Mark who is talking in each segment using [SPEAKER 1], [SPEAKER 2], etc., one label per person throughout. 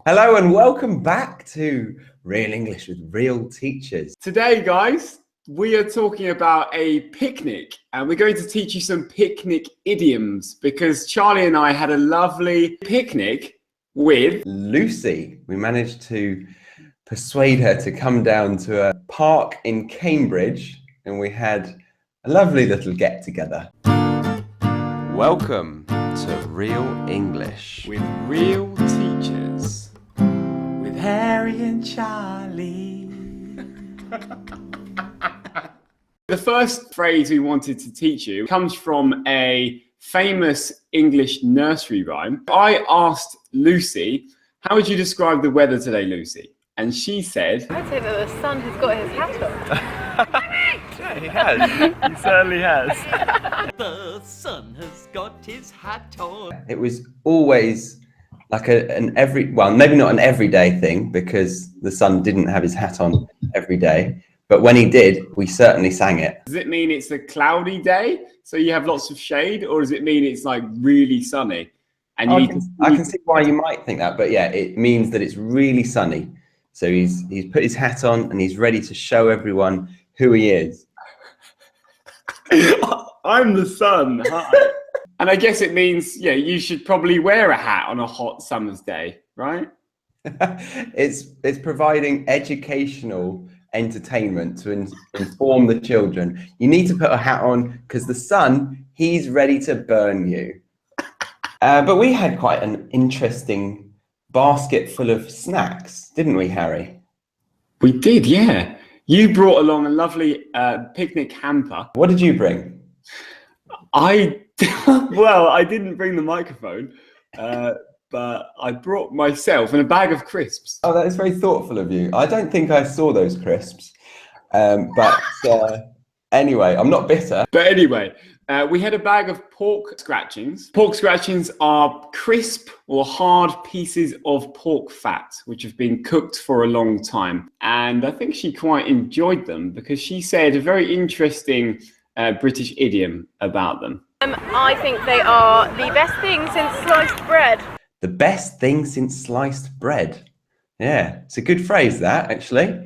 [SPEAKER 1] Hello and welcome back to Real English with Real Teachers.
[SPEAKER 2] Today, guys, we are talking about a picnic and we're going to teach you some picnic idioms because Charlie and I had a lovely picnic with
[SPEAKER 1] Lucy. We managed to persuade her to come down to a park in Cambridge and we had a lovely little get-together. Welcome to Real English
[SPEAKER 2] with Real Teachers.
[SPEAKER 3] With Harry and Charlie.
[SPEAKER 2] The first phrase we wanted to teach you comes from a famous English nursery rhyme. I asked Lucy, how would you describe the weather today, Lucy? And she said,
[SPEAKER 4] I'd say that the sun has got his hat on.
[SPEAKER 3] Yeah, he has. He certainly has.
[SPEAKER 5] The sun has got his hat on.
[SPEAKER 1] It was always like maybe not an everyday thing because the sun didn't have his hat on every day. But when he did, we certainly sang it.
[SPEAKER 2] Does it mean it's a cloudy day, so you have lots of shade, or does it mean it's like really sunny? And
[SPEAKER 1] I can see why you might think that, but yeah, it means that it's really sunny. So he's put his hat on and he's ready to show everyone who he is.
[SPEAKER 2] I'm the sun. Hi. And I guess it means, yeah, you should probably wear a hat on a hot summer's day, right?
[SPEAKER 1] It's providing educational entertainment to inform the children. You need to put a hat on because the sun, he's ready to burn you. But we had quite an interesting basket full of snacks, didn't we, Harry?
[SPEAKER 2] We did, yeah. You brought along a lovely picnic hamper.
[SPEAKER 1] What did you bring?
[SPEAKER 2] Well, I didn't bring the microphone, but I brought myself and a bag of crisps.
[SPEAKER 1] Oh, that is very thoughtful of you. I don't think I saw those crisps. But anyway, I'm not bitter.
[SPEAKER 2] But anyway, we had a bag of pork scratchings. Pork scratchings are crisp or hard pieces of pork fat, which have been cooked for a long time. And I think she quite enjoyed them because she said a very interesting British idiom about them.
[SPEAKER 4] I think they are the best thing since sliced bread.
[SPEAKER 1] The best thing since sliced bread. Yeah, it's a good phrase, that, actually.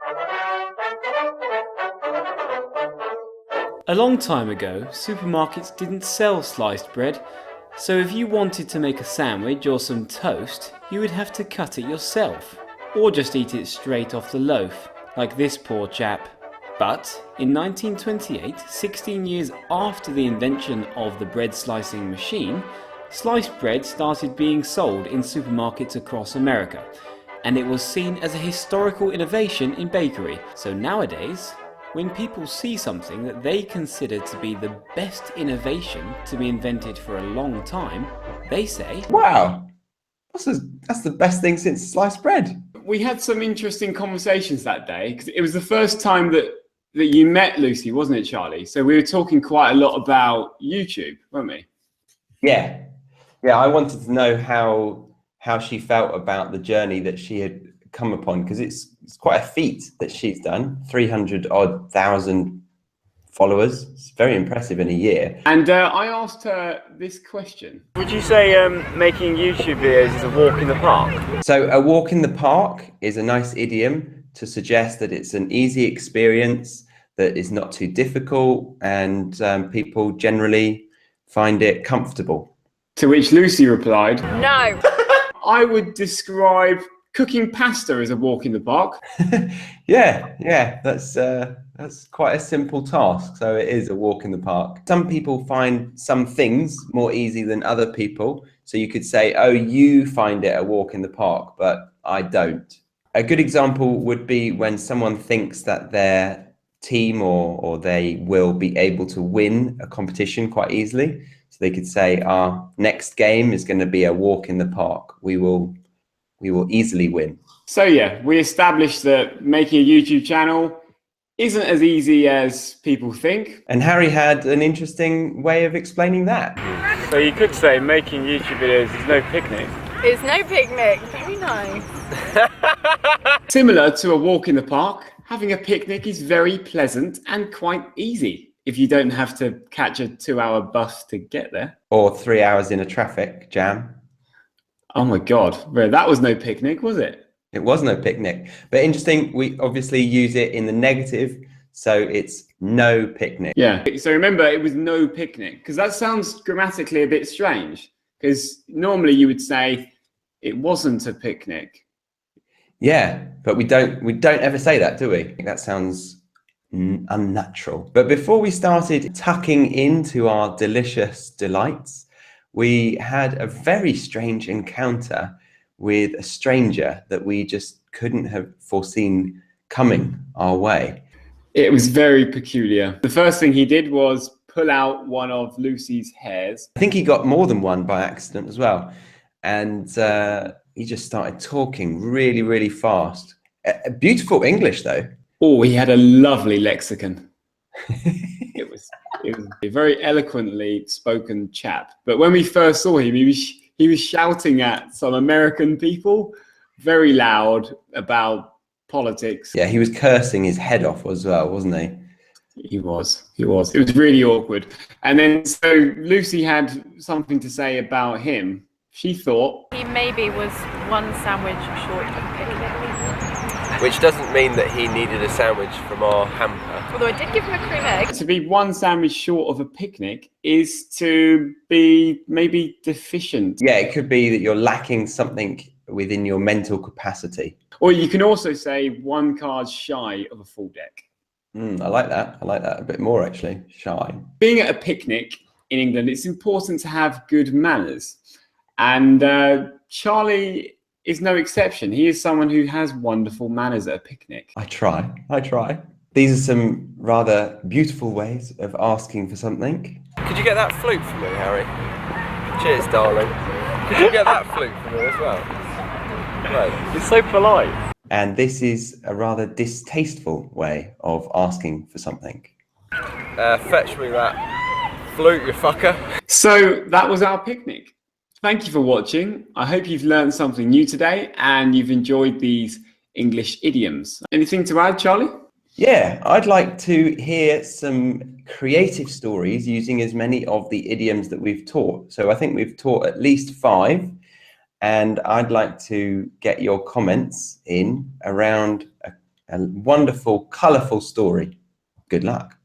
[SPEAKER 3] A long time ago, supermarkets didn't sell sliced bread, so if you wanted to make a sandwich or some toast, you would have to cut it yourself, or just eat it straight off the loaf, like this poor chap. But in 1928, 16 years after the invention of the bread slicing machine, sliced bread started being sold in supermarkets across America, and it was seen as a historical innovation in bakery. So nowadays, when people see something that they consider to be the best innovation to be invented for a long time, they say,
[SPEAKER 1] Wow, that's the best thing since sliced bread.
[SPEAKER 2] We had some interesting conversations that day because it was the first time that you met Lucy, wasn't it, Charlie? So we were talking quite a lot about YouTube, weren't we?
[SPEAKER 1] Yeah, I wanted to know how she felt about the journey that she had come upon, because it's quite a feat that she's done. 300,000 followers. It's very impressive in a year.
[SPEAKER 2] And I asked her this question.
[SPEAKER 3] would you say making YouTube videos is a walk in the park?
[SPEAKER 1] So a walk in the park is a nice idiom to suggest that it's an easy experience, that is not too difficult, and people generally find it comfortable.
[SPEAKER 2] To which Lucy replied,
[SPEAKER 4] No.
[SPEAKER 2] I would describe cooking pasta as a walk in the park.
[SPEAKER 1] Yeah, that's quite a simple task. So it is a walk in the park. Some people find some things more easy than other people. So you could say, oh, you find it a walk in the park, but I don't. A good example would be when someone thinks that their team or they will be able to win a competition quite easily. So they could say, our next game is going to be a walk in the park. We will easily win.
[SPEAKER 2] So yeah, we established that making a YouTube channel isn't as easy as people think.
[SPEAKER 1] And Harry had an interesting way of explaining that.
[SPEAKER 3] So you could say making YouTube videos is no picnic.
[SPEAKER 4] It's no picnic. Very nice.
[SPEAKER 2] Similar to a walk in the park, having a picnic is very pleasant and quite easy if you don't have to catch a 2-hour bus to get there.
[SPEAKER 1] Or 3 hours in a traffic jam.
[SPEAKER 2] Oh my God, Red, that was no picnic, was it?
[SPEAKER 1] It was no picnic. But interesting, we obviously use it in the negative, so it's no picnic.
[SPEAKER 2] Yeah, so remember, it was no picnic, because that sounds grammatically a bit strange, because normally you would say it wasn't a picnic.
[SPEAKER 1] Yeah, but we don't ever say that, do we? That sounds unnatural. But before we started tucking into our delicious delights, we had a very strange encounter with a stranger that we just couldn't have foreseen coming our way.
[SPEAKER 2] It was very peculiar. The first thing he did was pull out one of Lucy's hairs.
[SPEAKER 1] I think he got more than one by accident as well. And he just started talking really, really fast. Beautiful English, though.
[SPEAKER 2] Oh, he had a lovely lexicon. It was a very eloquently spoken chap. But when we first saw him, he was shouting at some American people very loud about politics.
[SPEAKER 1] Yeah, he was cursing his head off as well, wasn't he?
[SPEAKER 2] He was. It was really awkward. And then so Lucy had something to say about him. She thought
[SPEAKER 4] He maybe was one sandwich short of a picnic.
[SPEAKER 6] Which doesn't mean that he needed a sandwich from our hamper.
[SPEAKER 4] Although I did give him a cream egg.
[SPEAKER 2] to be one sandwich short of a picnic is to be maybe deficient.
[SPEAKER 1] Yeah, it could be that you're lacking something within your mental capacity.
[SPEAKER 2] Or you can also say one card shy of a full deck.
[SPEAKER 1] I like that. I like that a bit more, actually. Shy.
[SPEAKER 2] Being at a picnic in England, it's important to have good manners. And Charlie is no exception. He is someone who has wonderful manners at a picnic.
[SPEAKER 1] I try. These are some rather beautiful ways of asking for something.
[SPEAKER 6] Could you get that flute for me, Harry? Cheers, darling. Could you get that flute for me as well? Right.
[SPEAKER 3] You're so polite.
[SPEAKER 1] And this is a rather distasteful way of asking for something.
[SPEAKER 6] Fetch me that flute, you fucker.
[SPEAKER 2] So that was our picnic. Thank you for watching. I hope you've learned something new today and you've enjoyed these English idioms. Anything to add, Charlie?
[SPEAKER 1] Yeah, I'd like to hear some creative stories using as many of the idioms that we've taught. So I think we've taught at least 5, and I'd like to get your comments in around a wonderful, colourful story. Good luck.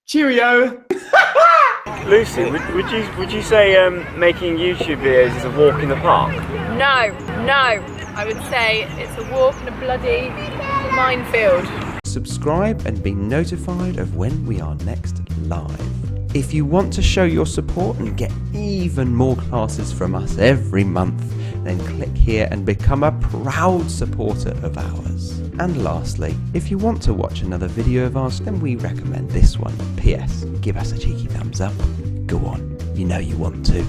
[SPEAKER 2] Cheerio!
[SPEAKER 3] Lucy, would you say making YouTube videos is a walk in the park?
[SPEAKER 4] No. I would say it's a walk in a bloody minefield.
[SPEAKER 1] Subscribe and be notified of when we are next live. If you want to show your support and get even more classes from us every month, then click here and become a proud supporter of ours. And lastly, if you want to watch another video of ours, then we recommend this one. P.S. Give us a cheeky thumbs up. Go on, you know you want to.